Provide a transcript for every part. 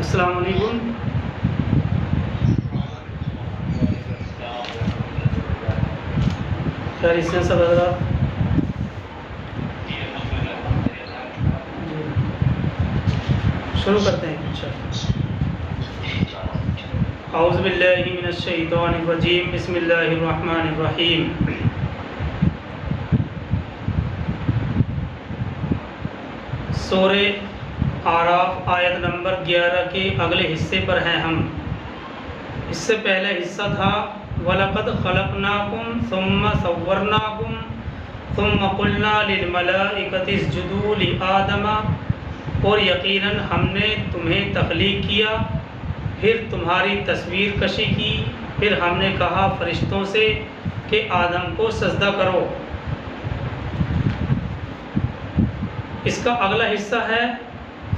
السلام علیکم۔ خیریت سے سب حضرات؟ شروع کرتے ہیں انشاءاللہ۔ اعوذ باللہ من الشیطان الرجیم، بسم اللہ الرحمن الرحیم۔ سورہ اعراف آیت نمبر 11 کے اگلے حصے پر ہیں ہم۔ اس سے پہلے حصہ تھا وَلَقَدْ خَلَقْنَاكُمْ ثُمَّ صَوَّرْنَاكُمْ ثُمَّ قُلْنَا لِلْمَلَائِكَةِ اسْجُدُوا لِآدَمَ، اور یقیناً ہم نے تمہیں تخلیق کیا، پھر تمہاری تصویر کشی کی، پھر ہم نے کہا فرشتوں سے کہ آدم کو سجدہ کرو۔ اس کا اگلا حصہ ہے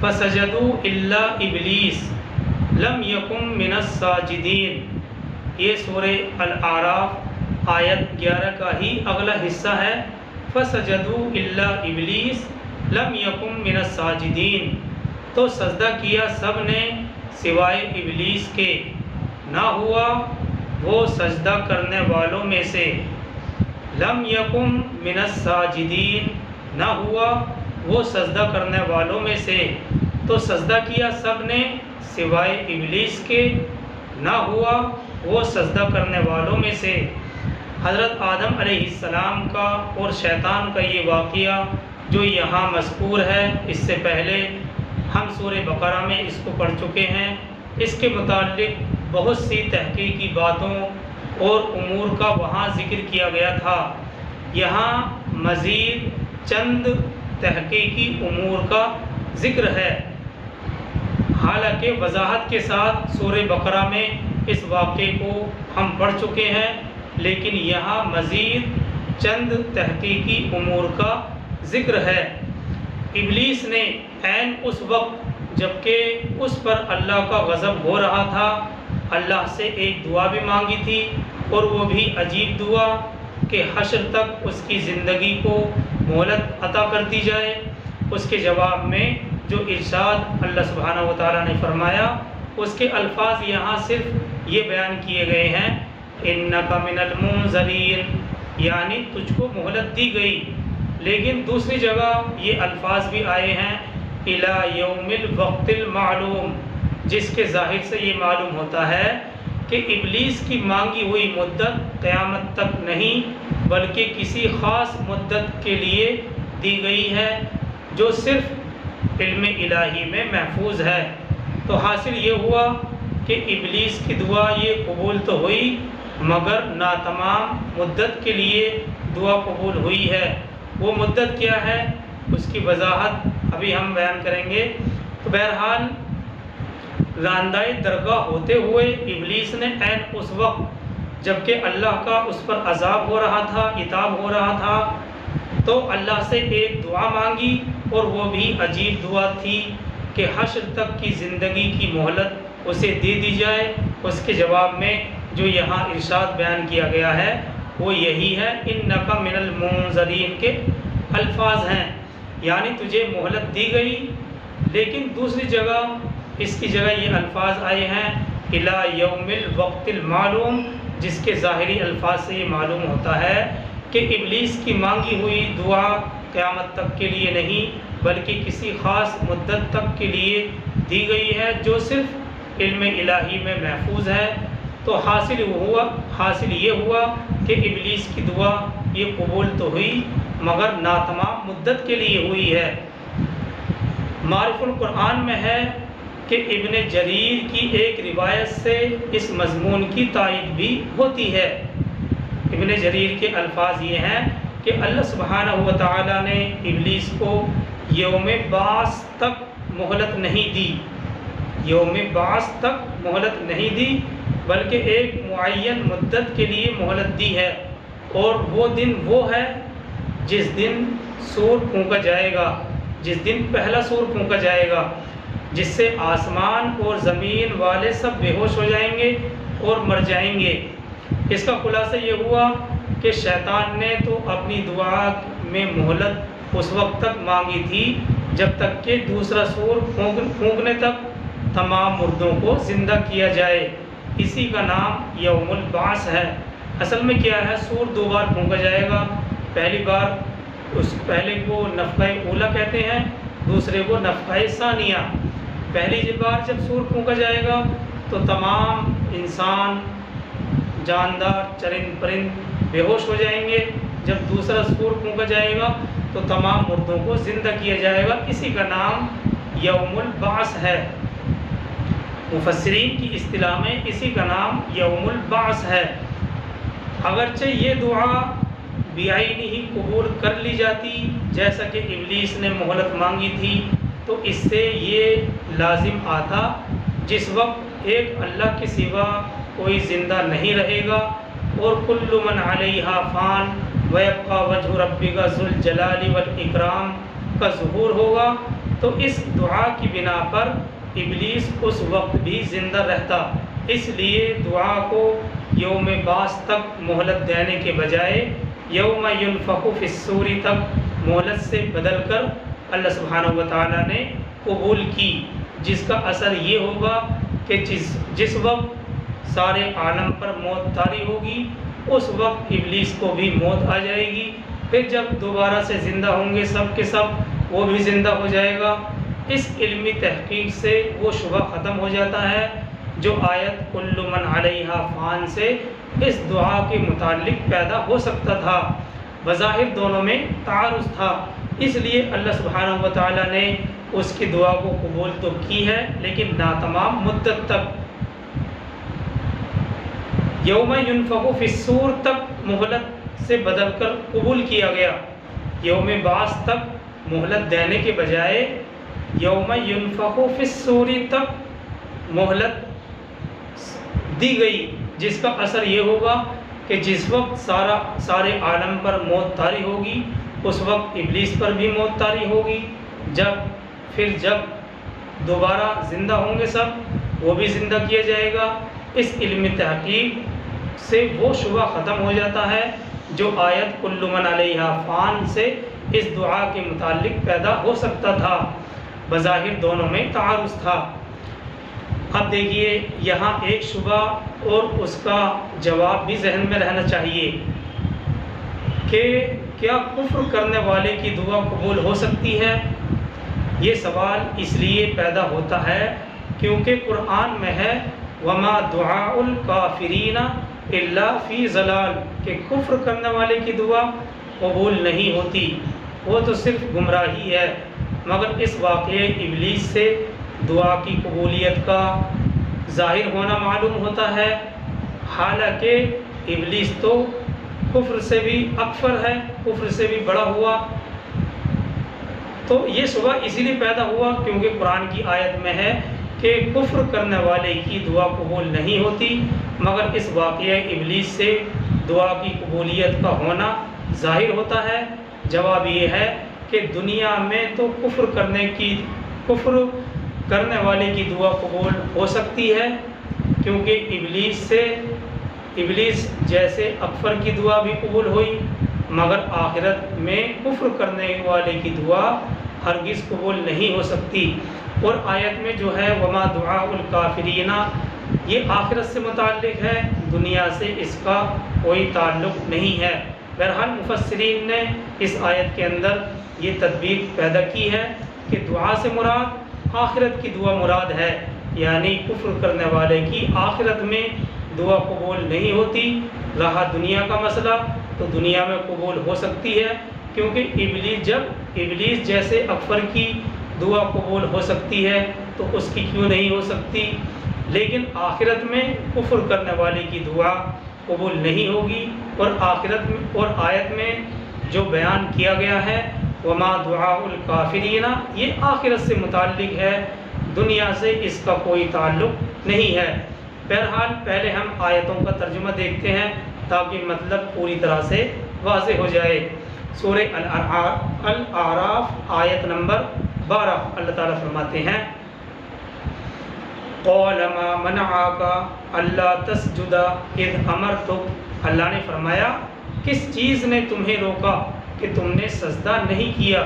فَسَجَدُوا إِلَّا إِبْلِيسَ لَمْ يَكُنْ مِنَ السَّاجِدِينَ۔ یہ سورہ الاعراف آیت 11 کا ہی اگلا حصہ ہے۔ فَسَجَدُوا إِلَّا إِبْلِيسَ لَمْ يَكُنْ مِنَ السَّاجِدِينَ، تو سجدہ کیا سب نے سوائے ابلیس کے، نہ ہوا وہ سجدہ کرنے والوں میں سے۔ لَمْ يَكُنْ مِنَ السَّاجِدِينَ، نہ ہوا وہ سجدہ کرنے والوں میں سے۔ تو سجدہ کیا سب نے سوائے ابلیس کے، نہ ہوا وہ سجدہ کرنے والوں میں سے۔ حضرت آدم علیہ السلام کا اور شیطان کا یہ واقعہ جو یہاں مذکور ہے، اس سے پہلے ہم سورہ بقرہ میں اس کو پڑھ چکے ہیں۔ اس کے متعلق بہت سی تحقیقی باتوں اور امور کا وہاں ذکر کیا گیا تھا۔ یہاں مزید چند تحقیقی امور کا ذکر ہے، حالانکہ وضاحت کے ساتھ سورہ بقرہ میں اس واقعے کو ہم پڑھ چکے ہیں، لیکن یہاں مزید چند تحقیقی امور کا ذکر ہے۔ ابلیس نے عین اس وقت جبکہ اس پر اللہ کا غضب ہو رہا تھا، اللہ سے ایک دعا بھی مانگی تھی، اور وہ بھی عجیب دعا کہ حشر تک اس کی زندگی کو مہلت عطا کر دی جائے۔ اس کے جواب میں جو ارشاد اللہ سبحانہ و تعالیٰ نے فرمایا، اس کے الفاظ یہاں صرف یہ بیان کیے گئے ہیں اِنَّكَ مِنَ الْمُنظَرِينَ، یعنی تجھ کو مہلت دی گئی، لیکن دوسری جگہ یہ الفاظ بھی آئے ہیں إِلَى يَوْمِ الْوَقْتِ الْمَعْلُومِ، جس کے ظاہر سے یہ معلوم ہوتا ہے کہ ابلیس کی مانگی ہوئی مدت قیامت تک نہیں بلکہ کسی خاص مدت کے لیے دی گئی ہے جو صرف علم الہی میں محفوظ ہے۔ تو حاصل یہ ہوا کہ ابلیس کی دعا یہ قبول تو ہوئی، مگر ناتمام مدت کے لیے دعا قبول ہوئی ہے۔ وہ مدت کیا ہے اس کی وضاحت ابھی ہم بیان کریں گے۔ تو بہرحال راندۂ درگاہ ہوتے ہوئے ابلیس نے عین اس وقت جبکہ اللہ کا اس پر عذاب ہو رہا تھا، عتاب ہو رہا تھا، تو اللہ سے ایک دعا مانگی، اور وہ بھی عجیب دعا تھی کہ حشر تک کی زندگی کی مہلت اسے دے دی جائے۔ اس کے جواب میں جو یہاں ارشاد بیان کیا گیا ہے وہ یہی ہے اِنَّكَ مِنَ الْمُنظَرِينَ کے الفاظ ہیں، یعنی تجھے مہلت دی گئی، لیکن دوسری جگہ اس کی جگہ یہ الفاظ آئے ہیں إِلَى يَوْمِ الْوَقْتِ الْمَعْلُومِ، جس کے ظاہری الفاظ سے یہ معلوم ہوتا ہے کہ ابلیس کی مانگی ہوئی دعا قیامت تک کے لیے نہیں بلکہ کسی خاص مدت تک کے لیے دی گئی ہے جو صرف علم الہی میں محفوظ ہے۔ تو حاصل یہ ہوا کہ ابلیس کی دعا یہ قبول تو ہوئی مگر ناتمام مدت کے لیے ہوئی ہے۔ معرف القرآن میں ہے کہ ابن جریر کی ایک روایت سے اس مضمون کی تائید بھی ہوتی ہے۔ ابن جریر کے الفاظ یہ ہیں کہ اللہ سبحانہ و تعالیٰ نے ابلیس کو یوم بعث تک مہلت نہیں دی، یوم بعث تک مہلت نہیں دی بلکہ ایک معین مدت کے لیے مہلت دی ہے، اور وہ دن وہ ہے جس دن سور پھونکا جائے گا، جس دن پہلا سور پھونکا جائے گا، جس سے آسمان اور زمین والے سب بے ہوش ہو جائیں گے اور مر جائیں گے۔ اس کا خلاصہ یہ ہوا کہ شیطان نے تو اپنی دعا میں مہلت اس وقت تک مانگی تھی جب تک کہ دوسرا سور پھونکنے تک تمام مردوں کو زندہ کیا جائے، اسی کا نام یوم البعث ہے۔ اصل میں کیا ہے، سور دو بار پھونکا جائے گا، پہلی بار اس پہلے کو نفخہ اولا کہتے ہیں، دوسرے کو نفخہ ثانیہ۔ پہلی بار جب سور پھونکا جائے گا تو تمام انسان، جاندار، چرند پرند بے ہوش ہو جائیں گے۔ جب دوسرا سور پھونکا جائے گا تو تمام مردوں کو زندہ کیا جائے گا، اسی کا نام یوم البعث ہے۔ مفسرین کی اصطلاح میں اسی کا نام یوم البعث ہے۔ اگرچہ یہ دعا بعینی ہی قبول کر لی جاتی، جیسا کہ ابلیس نے مہلت مانگی تھی، تو اس سے یہ لازم آتا جس وقت ایک اللہ کے سوا کوئی زندہ نہیں رہے گا اور کل من علیہا فان ویبقى وجہ ربک ذو الجلال والاکرام کا ظہور ہوگا، تو اس دعا کی بنا پر ابلیس اس وقت بھی زندہ رہتا۔ اس لیے دعا کو یوم بعث تک مہلت دینے کے بجائے یوم ینفخ فی الصور تک مہلت سے بدل کر اللہ سبحانہ و تعالیٰ نے قبول کی، جس کا اثر یہ ہوگا کہ جس وقت سارے عالم پر موت طاری ہوگی اس وقت ابلیس کو بھی موت آ جائے گی، پھر جب دوبارہ سے زندہ ہوں گے سب کے سب، وہ بھی زندہ ہو جائے گا۔ اس علمی تحقیق سے وہ شبہ ختم ہو جاتا ہے جو آیت کل من علیہا فان سے اس دعا کے متعلق پیدا ہو سکتا تھا۔ بظاہر دونوں میں تعارض تھا، اس لیے اللہ سبحانہ و تعالیٰ نے اس کی دعا کو قبول تو کی ہے لیکن ناتمام مدت تک۔ یوم ینفخ فی الصور تک مہلت سے بدل کر قبول کیا گیا، یوم بعث تک مہلت دینے کے بجائے یوم ینفخ فی الصور تک مہلت دی گئی، جس کا اثر یہ ہوگا کہ جس وقت سارے عالم پر موت طاری ہوگی اس وقت ابلیس پر بھی موت طاری ہوگی، جب دوبارہ زندہ ہوں گے سب، وہ بھی زندہ کیا جائے گا۔ اس علمی تحقیق سے وہ شبہ ختم ہو جاتا ہے جو آیت کل من علیہا فان سے اس دعا کے متعلق پیدا ہو سکتا تھا۔ بظاہر دونوں میں تعارض تھا۔ اب دیکھیے یہاں ایک شبہ اور اس کا جواب بھی ذہن میں رہنا چاہیے کہ کیا کفر کرنے والے کی دعا قبول ہو سکتی ہے؟ یہ سوال اس لیے پیدا ہوتا ہے کیونکہ قرآن میں ہے وما دعاء الکافرین الا فی ضلال، کہ کفر کرنے والے کی دعا قبول نہیں ہوتی، وہ تو صرف گمراہی ہے۔ مگر اس واقعے ابلیس سے دعا کی قبولیت کا ظاہر ہونا معلوم ہوتا ہے، حالانکہ ابلیس تو کفر سے بھی اکفر ہے، کفر سے بھی بڑا ہوا۔ تو یہ شبہ اسی لیے پیدا ہوا کیونکہ قرآن کی آیت میں ہے کہ کفر کرنے والے کی دعا قبول نہیں ہوتی، مگر اس واقعہ ابلیس سے دعا کی قبولیت کا ہونا ظاہر ہوتا ہے۔ جواب یہ ہے کہ دنیا میں تو کفر کرنے والے کی دعا قبول ہو سکتی ہے، کیونکہ ابلیس جیسے اکفر کی دعا بھی قبول ہوئی، مگر آخرت میں کفر کرنے والے کی دعا ہرگز قبول نہیں ہو سکتی۔ اور آیت میں جو ہے وما دعاء الکافرین، یہ آخرت سے متعلق ہے، دنیا سے اس کا کوئی تعلق نہیں ہے۔ بہرحال مفسرین نے اس آیت کے اندر یہ تدبیر پیدا کی ہے کہ دعا سے مراد آخرت کی دعا مراد ہے، یعنی کفر کرنے والے کی آخرت میں دعا قبول نہیں ہوتی۔ رہا دنیا کا مسئلہ تو دنیا میں قبول ہو سکتی ہے، کیونکہ جب ابلیس جیسے اکفر کی دعا قبول ہو سکتی ہے تو اس کی کیوں نہیں ہو سکتی؟ لیکن آخرت میں کفر کرنے والے کی دعا قبول نہیں ہوگی، اور آیت میں جو بیان کیا گیا ہے وما دعاء الکافرین، یہ آخرت سے متعلق ہے، دنیا سے اس کا کوئی تعلق نہیں ہے۔ بہرحال پہلے ہم آیتوں کا ترجمہ دیکھتے ہیں تاکہ مطلب پوری طرح سے واضح ہو جائے۔ سورہ الاعراف آیت نمبر 12 اللہ تعالیٰ فرماتے ہیں قَالَ مَا مَنَعَكَ أَلَّا تَسْجُدَ إِذْ أَمَرْتُكَ، اللہ نے فرمایا کس چیز نے تمہیں روکا کہ تم نے سجدہ نہیں کیا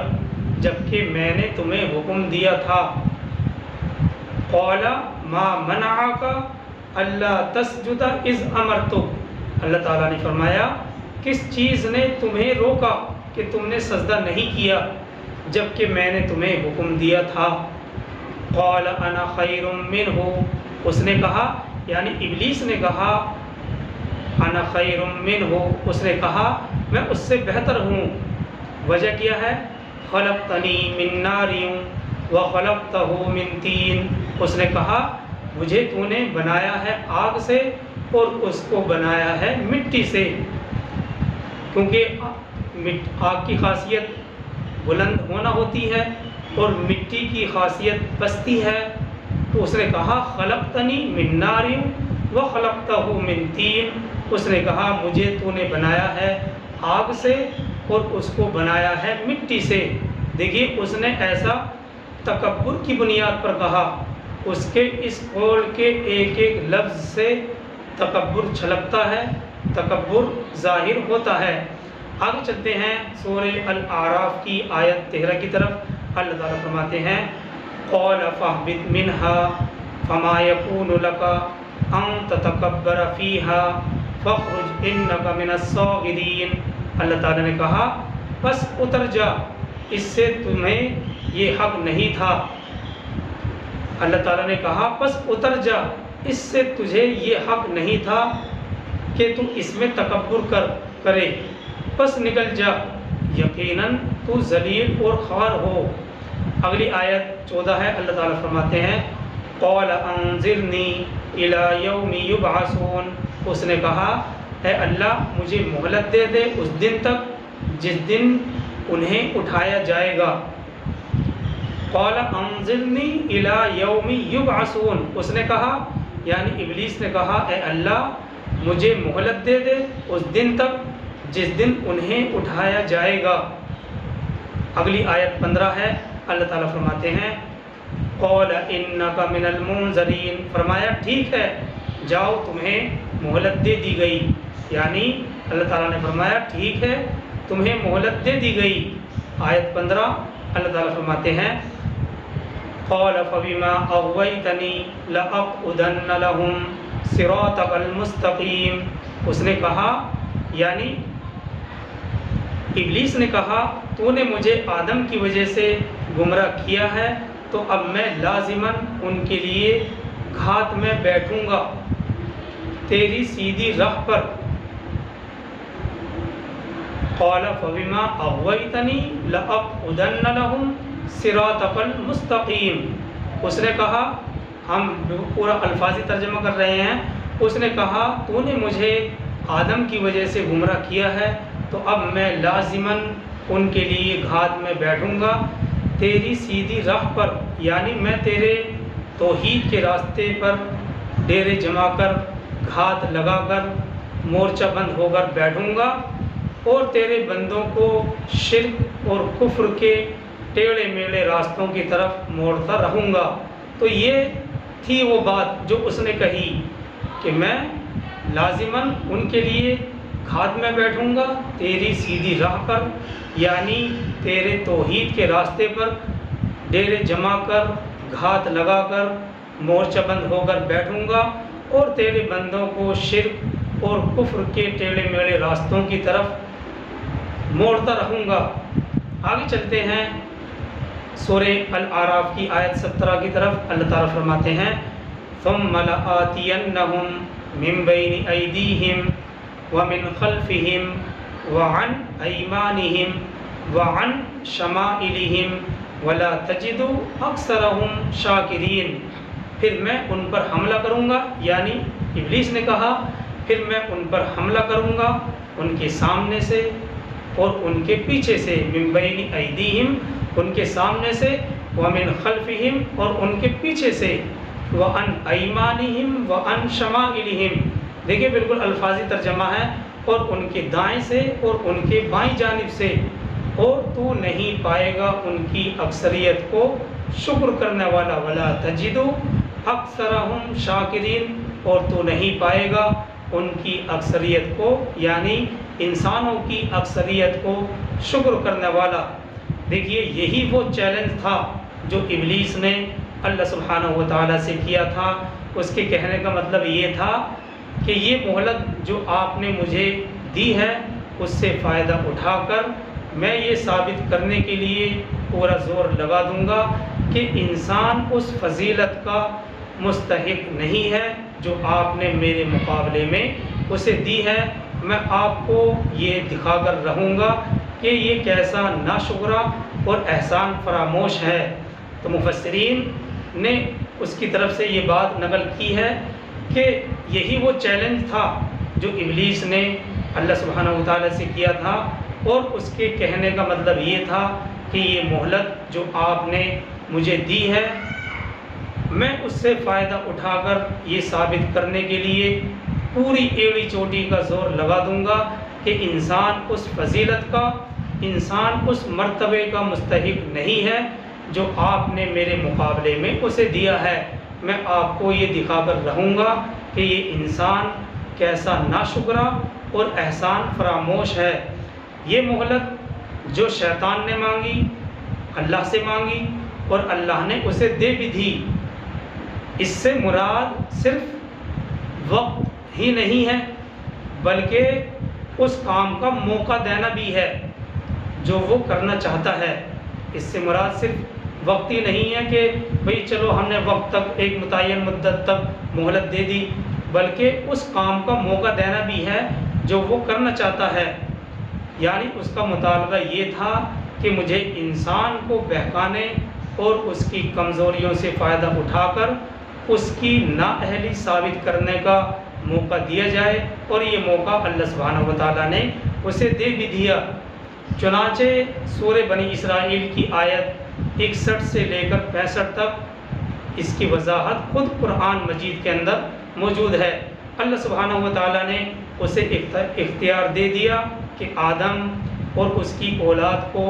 جبکہ میں نے تمہیں حکم دیا تھا۔ قال ما منعک اللہ تسجد اذ امرتک، اللہ تعالیٰ نے فرمایا کس چیز نے تمہیں روکا کہ تم نے سجدہ نہیں کیا جبکہ میں نے تمہیں حکم دیا تھا۔ قال انا خیر منہ، اس نے کہا یعنی ابلیس نے کہا انا خیر منہ، اس نے کہا میں اس سے بہتر ہوں۔ وجہ کیا ہے؟ خلقتنی من نار وخلقتہ من طین، اس نے کہا مجھے تو نے بنایا ہے آگ سے اور اس کو بنایا ہے مٹی سے، کیونکہ آگ کی خاصیت بلند ہونا ہوتی ہے اور مٹی کی خاصیت پستی ہے، تو اس نے کہا خلقتنی من نار وخلقتہ من طین، اس نے کہا مجھے تو نے بنایا ہے آگ سے اور اس کو بنایا ہے مٹی سے۔ دیکھیے اس نے ایسا تکبر کی بنیاد پر کہا، اس کے اس قول کے ایک ایک لفظ سے تکبر چھلکتا ہے، تکبر ظاہر ہوتا ہے۔ آگے چلتے ہیں سورہ الاعراف کی آیت 13 کی طرف۔ اللہ تعالیٰ فرماتے ہیں قال فاہبط منها فما يكون لك ان تتکبر فيها فاخرج انك من الصاغرین، اللہ تعالیٰ نے کہا بس اتر جا، اس سے تمہیں یہ حق نہیں تھا۔ اللہ تعالیٰ نے کہا بس اتر جا، اس سے تجھے یہ حق نہیں تھا کہ تو اس میں تکبر کرے، بس نکل جا، یقیناً تو ذلیل اور خوار ہو۔ اگلی آیت 14 ہے، اللہ تعالیٰ فرماتے ہیں قال انظرنی الی یوم یبعثون، اس نے کہا اے اللہ مجھے مہلت دے دے اس دن تک جس دن انہیں اٹھایا جائے گا۔ قال انظرنی الی یوم یبعثون، اس نے کہا یعنی ابلیس نے کہا اے اللہ مجھے مہلت دے دے اس دن تک جس دن انہیں اٹھایا جائے گا۔ اگلی آیت 15 ہے، اللہ تعالیٰ فرماتے ہیں قال انک من المنظرین، فرمایا ٹھیک ہے جاؤ تمہیں مہلت دے دی گئی، یعنی اللہ تعالیٰ نے فرمایا ٹھیک ہے تمہیں مہلت دے دی گئی۔ آیت 15 اللہ تعالیٰ فرماتے ہیں قال فبما اغویتنی لاقعدن لهم صراطک المستقیم، اس نے کہا یعنی ابلیس نے کہا تو نے مجھے آدم کی وجہ سے گمراہ کیا ہے تو اب میں لازماً ان کے لیے گھات میں بیٹھوں گا تیری سیدھی راہ پر۔ قال فبما اغویتنی لاقعدن لهم صراطک المستقیم، اس نے کہا ہم پورا الفاظی ترجمہ کر رہے ہیں، اس نے کہا تو نے مجھے آدم کی وجہ سے گمراہ کیا ہے تو اب میں لازماً ان کے لیے گھات میں بیٹھوں گا تیری سیدھی راہ پر، یعنی میں تیرے توحید کے راستے پر ڈیرے جما کر گھات لگا کر مورچہ بند ہو کر بیٹھوں گا اور تیرے بندوں کو شرک اور کفر کے ٹیڑھے میڑھے راستوں کی طرف موڑتا رہوں گا۔ تو یہ تھی وہ بات جو اس نے کہی کہ میں لازماً ان کے لیے گھات میں بیٹھوں گا تیری سیدھی راہ پر، یعنی تیرے توحید کے راستے پر ڈیرے جما کر گھات لگا کر مورچہ بند ہو کر بیٹھوں گا اور تیرے بندوں کو شرک اور کفر کے ٹیڑھے میڑھے راستوں کی طرف موڑتا رہوں گا۔ آگے چلتے ہیں سورہ الاعراف کی آیت 17 کی طرف۔ اللہ تعالیٰ فرماتے ہیں ثم لآتینہم من بین ایدیہم ومن خلفہم وعن ایمانہم وعن شمائلہم ولا تجد اکثرہم شاکرین، پھر میں ان پر حملہ کروں گا، یعنی ابلیس نے کہا پھر میں ان پر حملہ کروں گا ان کے سامنے سے اور ان کے پیچھے سے، من بین ایدیہم ان کے سامنے سے، ومن خلفہم اور ان کے پیچھے سے، وعن ایمانہم وعن شمائلہم، دیکھیں بالکل الفاظی ترجمہ ہے، اور ان کے دائیں سے اور ان کے بائیں جانب سے، اور تو نہیں پائے گا ان کی اکثریت کو شکر کرنے والا، ولا تجد اکثرہم شاکرین، اور تو نہیں پائے گا ان کی اکثریت کو یعنی انسانوں کی اکثریت کو شکر کرنے والا۔ دیکھیے یہی وہ چیلنج تھا جو ابلیس نے اللہ سبحانہ و تعالیٰ سے کیا تھا، اس کے کہنے کا مطلب یہ تھا کہ یہ مہلت جو آپ نے مجھے دی ہے اس سے فائدہ اٹھا کر میں یہ ثابت کرنے کے لیے پورا زور لگا دوں گا کہ انسان اس فضیلت کا مستحق نہیں ہے جو آپ نے میرے مقابلے میں اسے دی ہے۔ میں آپ کو یہ دکھا کر رہوں گا کہ یہ کیسا ناشکرا اور احسان فراموش ہے۔ تو مفسرین نے اس کی طرف سے یہ بات نقل کی ہے کہ یہی وہ چیلنج تھا جو ابلیس نے اللہ سبحانہ و تعالیٰ سے کیا تھا، اور اس کے کہنے کا مطلب یہ تھا کہ یہ مہلت جو آپ نے مجھے دی ہے میں اس سے فائدہ اٹھا کر یہ ثابت کرنے کے لیے پوری ایڑی چوٹی کا زور لگا دوں گا کہ انسان اس فضیلت کا، انسان اس مرتبے کا مستحق نہیں ہے جو آپ نے میرے مقابلے میں اسے دیا ہے۔ میں آپ کو یہ دکھا کر رہوں گا کہ یہ انسان کیسا ناشکرا اور احسان فراموش ہے۔ یہ مہلت جو شیطان نے مانگی، اللہ سے مانگی اور اللہ نے اسے دے بھی دی، اس سے مراد صرف وقت ہی نہیں ہے بلکہ اس کام کا موقع دینا بھی ہے جو وہ کرنا چاہتا ہے۔ اس سے مراد صرف وقت ہی نہیں ہے کہ بھئی چلو ہم نے وقت تک، ایک متعین مدت تک مہلت دے دی، بلکہ اس کام کا موقع دینا بھی ہے جو وہ کرنا چاہتا ہے۔ یعنی اس کا مطالبہ یہ تھا کہ مجھے انسان کو بہکانے اور اس کی کمزوریوں سے فائدہ اٹھا کر اس کی نااہلی ثابت کرنے کا موقع دیا جائے، اور یہ موقع اللہ سبحانہ و تعالیٰ نے اسے دے بھی دیا۔ چنانچہ سورہ بنی اسرائیل کی آیت 61 سے لے کر 65 تک اس کی وضاحت خود قرآن مجید کے اندر موجود ہے۔ اللہ سبحانہ و تعالیٰ نے اسے اختیار دے دیا کہ آدم اور اس کی اولاد کو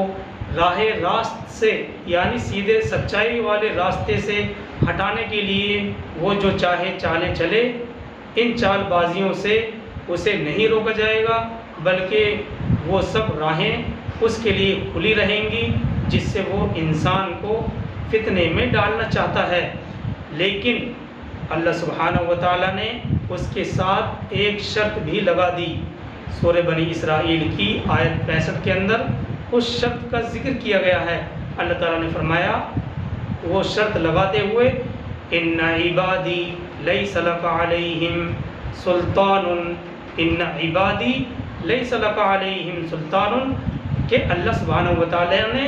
راہ راست سے، یعنی سیدھے سچائی والے راستے سے ہٹانے کے لیے وہ جو چاہے چالیں چلے، ان چال بازیوں سے اسے نہیں روکا جائے گا، بلکہ وہ سب راہیں اس کے لیے کھلی رہیں گی جس سے وہ انسان کو فتنے میں ڈالنا چاہتا ہے۔ لیکن اللہ سبحانہ و تعالیٰ نے اس کے ساتھ ایک شرط بھی لگا دی۔ سورہ بنی اسرائیل کی آیت 65 کے اندر اس شرط کا ذکر کیا گیا ہے۔ اللہ تعالیٰ نے فرمایا وہ شرط لگاتے ہوئے، ان عبادی لیس لک علیہم سلطان، ان عبادی لیس لک علیہم سلطان، کہ اللہ سبحانہ و تعالیٰ نے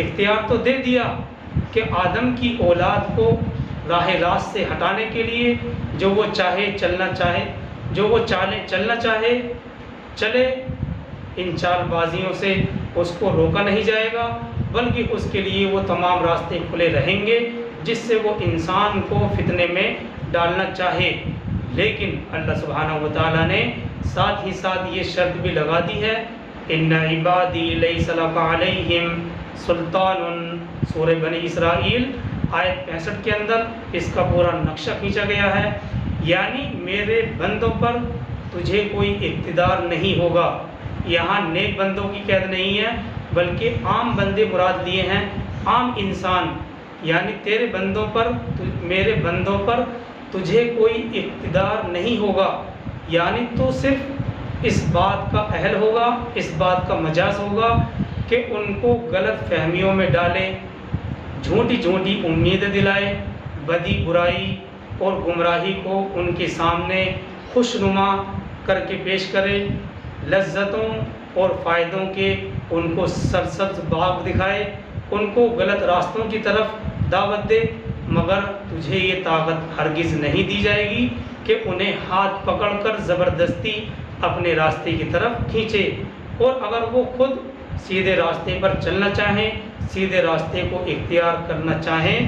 اختیار تو دے دیا کہ آدم کی اولاد کو راہ راست سے ہٹانے کے لیے جو وہ چاہے چلنا چاہے، جو وہ چالیں چلنا چاہے چلے، ان چال بازیوں سے اس کو روکا نہیں جائے گا، بلکہ اس کے لیے وہ تمام راستے کھلے رہیں گے جس سے وہ انسان کو فتنے میں ڈالنا چاہے۔ لیکن اللہ سبحانہ و تعالیٰ نے ساتھ ہی ساتھ یہ شرط بھی لگا دی ہے، ان عبادی لیس لک علیہم سلطان۔ سورہ بنی اسرائیل آیت 65 کے اندر اس کا پورا نقشہ کھینچا گیا ہے، یعنی میرے بندوں پر تجھے کوئی اقتدار نہیں ہوگا۔ یہاں نیک بندوں کی قید نہیں ہے بلکہ عام بندے مراد لیے ہیں، عام انسان، یعنی تیرے بندوں پر، میرے بندوں پر تجھے کوئی اقتدار نہیں ہوگا، یعنی تو صرف اس بات کا اہل ہوگا، اس بات کا مجاز ہوگا کہ ان کو غلط فہمیوں میں ڈالے، جھوٹی جھوٹی امیدیں دلائے، بدی برائی اور گمراہی کو ان کے سامنے خوشنما کر کے پیش کرے، لذتوں اور فائدوں کے ان کو سرسبز باغ دکھائے، ان کو غلط راستوں کی طرف دعوت دے، مگر تجھے یہ طاقت ہرگز نہیں دی جائے گی کہ انہیں ہاتھ پکڑ کر زبردستی اپنے راستے کی طرف کھینچے، اور اگر وہ خود سیدھے راستے پر چلنا چاہیں، سیدھے راستے کو اختیار کرنا چاہیں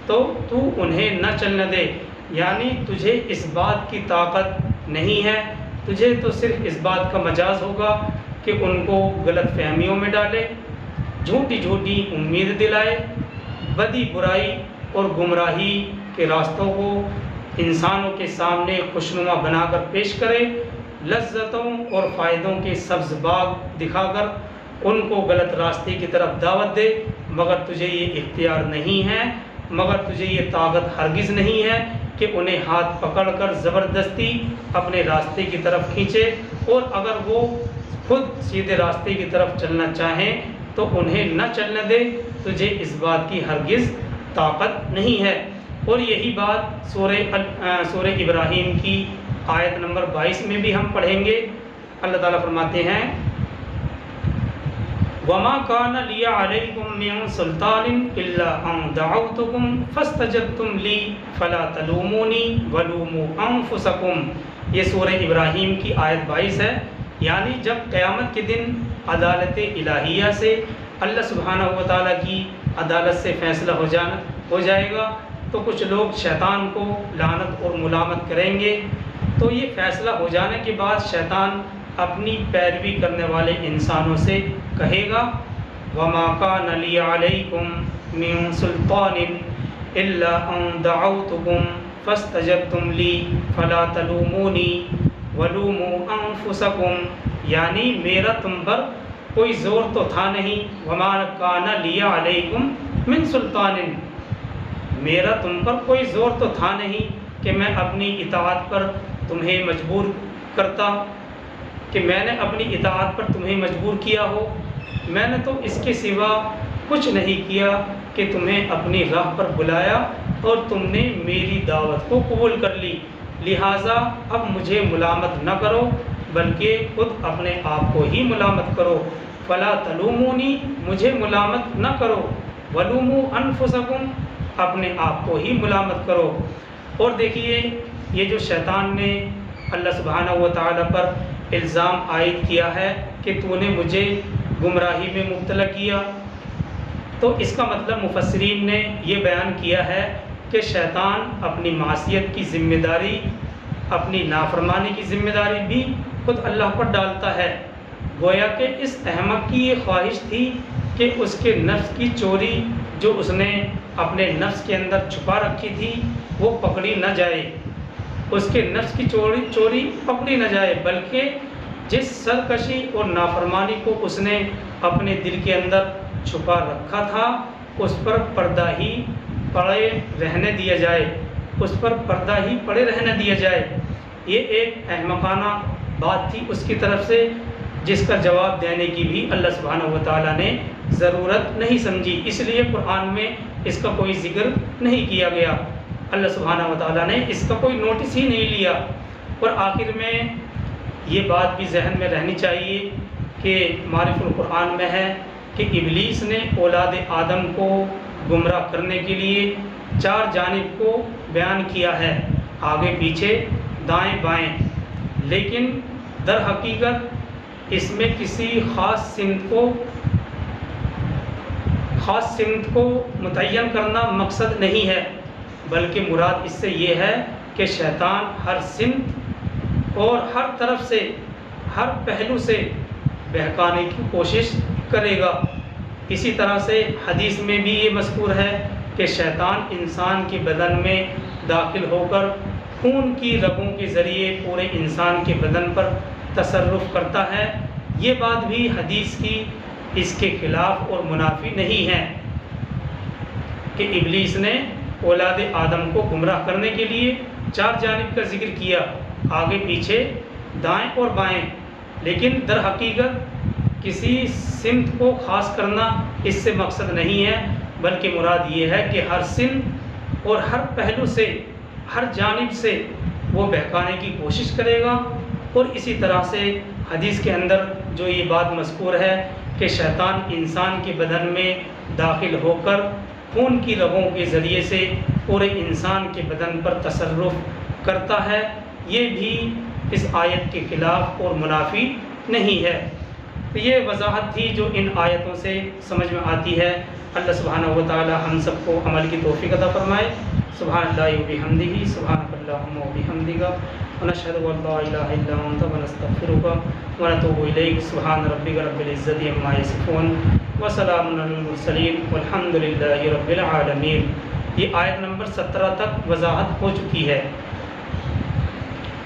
تو تو انہیں نہ چلنے دے، یعنی تجھے اس بات کی طاقت نہیں ہے، تجھے تو صرف اس بات کا مجاز ہوگا کہ ان کو غلط فہمیوں میں ڈالے، جھوٹی جھوٹی امید دلائے، بدی برائی اور گمراہی کے راستوں کو انسانوں کے سامنے خوشنما بنا کر پیش کرے، لذتوں اور فائدوں کے سبز باغ دکھا کر ان کو غلط راستے کی طرف دعوت دے، مگر تجھے یہ اختیار نہیں ہے، مگر تجھے یہ طاقت ہرگز نہیں ہے کہ انہیں ہاتھ پکڑ کر زبردستی اپنے راستے کی طرف کھینچے، اور اگر وہ خود سیدھے راستے کی طرف چلنا چاہیں تو انہیں نہ چلنے دے، تجھے اس بات کی ہرگز طاقت نہیں ہے۔ اور یہی بات سورہ ابراہیم کی آیت نمبر 22 میں بھی ہم پڑھیں گے۔ اللہ تعالیٰ فرماتے ہیں وَمَا كَانَ لِيَ عَلَيْكُمْ مِنْ سُلْطَانٍ إِلَّا أَنْ دَعَوْتُكُمْ فَاسْتَجَبْتُمْ لِي فَلَا تَلُومُونِي وَلُومُوا أَنفُسَكُمْ۔ یہ سورہ ابراہیم کی آیت 22 ہے، یعنی جب قیامت کے دن عدالت الہیہ سے اللہ سبحانہ و تعالیٰ کی عدالت سے فیصلہ ہو جائے گا تو کچھ لوگ شیطان کو لعنت اور ملامت کریں گے، تو یہ فیصلہ ہو جانے کے بعد شیطان اپنی پیروی کرنے والے انسانوں سے کہے گا وَمَا كَانَ لِيَ عَلَيْكُمْ مِنْ سُلْطَانٍ إِلَّا أَنْ دَعَوْتُكُمْ فَاسْتَجَبْتُمْ لِي فَلَا تَلُومُونِي وَلُومُوا أَنفُسَكُمْ، یعنی میرا تم پر کوئی زور تو تھا نہیں، وَمَا كَانَ لِيَ عَلَيْكُمْ مِنْ سُلْطَانٍ، میرا تم پر کوئی زور تو تھا نہیں کہ میں اپنی اطاعت پر تمہیں مجبور کرتا، کہ میں نے اپنی اطاعت پر تمہیں مجبور کیا ہو، میں نے تو اس کے سوا کچھ نہیں کیا کہ تمہیں اپنی راہ پر بلایا اور تم نے میری دعوت کو قبول کر لی، لہٰذا اب مجھے ملامت نہ کرو بلکہ خود اپنے آپ کو ہی ملامت کرو، فلا تلومونی، مجھے ملامت نہ کرو، ولوموا انفسکم، اپنے آپ کو ہی ملامت کرو۔ اور دیکھیے یہ جو شیطان نے اللہ سبحانہ و تعالیٰ پر الزام عائد کیا ہے کہ تو نے مجھے گمراہی میں مبتلا کیا، تو اس کا مطلب مفسرین نے یہ بیان کیا ہے کہ شیطان اپنی معصیت کی ذمہ داری، اپنی نافرمانی کی ذمہ داری بھی خود اللہ پر ڈالتا ہے، گویا کہ اس احمق کی یہ خواہش تھی کہ اس کے نفس کی چوری جو اس نے اپنے نفس کے اندر چھپا رکھی تھی وہ پکڑی نہ جائے، اس کے نفس کی چوری پکڑی نہ جائے، بلکہ جس سرکشی اور نافرمانی کو اس نے اپنے دل کے اندر چھپا رکھا تھا اس پر پردہ ہی پڑے رہنے دیا جائے، اس پر پردہ ہی پڑے رہنے دیا جائے۔ یہ ایک احمقانہ بات تھی اس کی طرف سے، جس کا جواب دینے کی بھی اللہ سبحانہ و تعالیٰ نے ضرورت نہیں سمجھی، اس لیے قرآن میں اس کا کوئی ذکر نہیں کیا گیا، اللہ سبحانہ و تعالیٰ نے اس کا کوئی نوٹس ہی نہیں لیا۔ اور آخر میں یہ بات بھی ذہن میں رہنی چاہیے کہ معرف القرآن میں ہے کہ ابلیس نے اولاد آدم کو گمراہ کرنے کے لیے 4 جانب کو بیان کیا ہے، آگے پیچھے دائیں بائیں، لیکن در حقیقت اس میں کسی خاص سمت کو متعین کرنا مقصد نہیں ہے، بلکہ مراد اس سے یہ ہے کہ شیطان ہر سمت اور ہر طرف سے، ہر پہلو سے بہکانے کی کوشش کرے گا۔ اسی طرح سے حدیث میں بھی یہ مذکور ہے کہ شیطان انسان کے بدن میں داخل ہو کر خون کی رگوں کے ذریعے پورے انسان کے بدن پر تصرف کرتا ہے۔ یہ بات بھی حدیث کی اس کے خلاف اور منافی نہیں ہے کہ ابلیس نے اولاد آدم کو گمراہ کرنے کے لیے 4 جانب کا ذکر کیا، آگے پیچھے دائیں اور بائیں، لیکن در حقیقت کسی سمت کو خاص کرنا اس سے مقصد نہیں ہے، بلکہ مراد یہ ہے کہ ہر سمت اور ہر پہلو سے، ہر جانب سے وہ بہکانے کی کوشش کرے گا۔ اور اسی طرح سے حدیث کے اندر جو یہ بات مذکور ہے کہ شیطان انسان کے بدن میں داخل ہو کر خون کی رگوں کے ذریعے سے پورے انسان کے بدن پر تصرف کرتا ہے، یہ بھی اس آیت کے خلاف اور منافی نہیں ہے۔ تو یہ وضاحت تھی جو ان آیتوں سے سمجھ میں آتی ہے۔ اللہ سبحانہ و تعالی ہم سب کو عمل کی توفیق عطا فرمائے۔ سبحان اللہ و بحمدہ، سبحانک اللہم و بحمدک، ونشہد ان لا الہ الا انت ونستغفرک ونتوب الیک۔ سبحان ربک رب العزۃ عما یصفون وسلام علی المرسلین والحمد للہ رب العالمین۔ یہ آیت نمبر 17 تک وضاحت ہو چکی ہے۔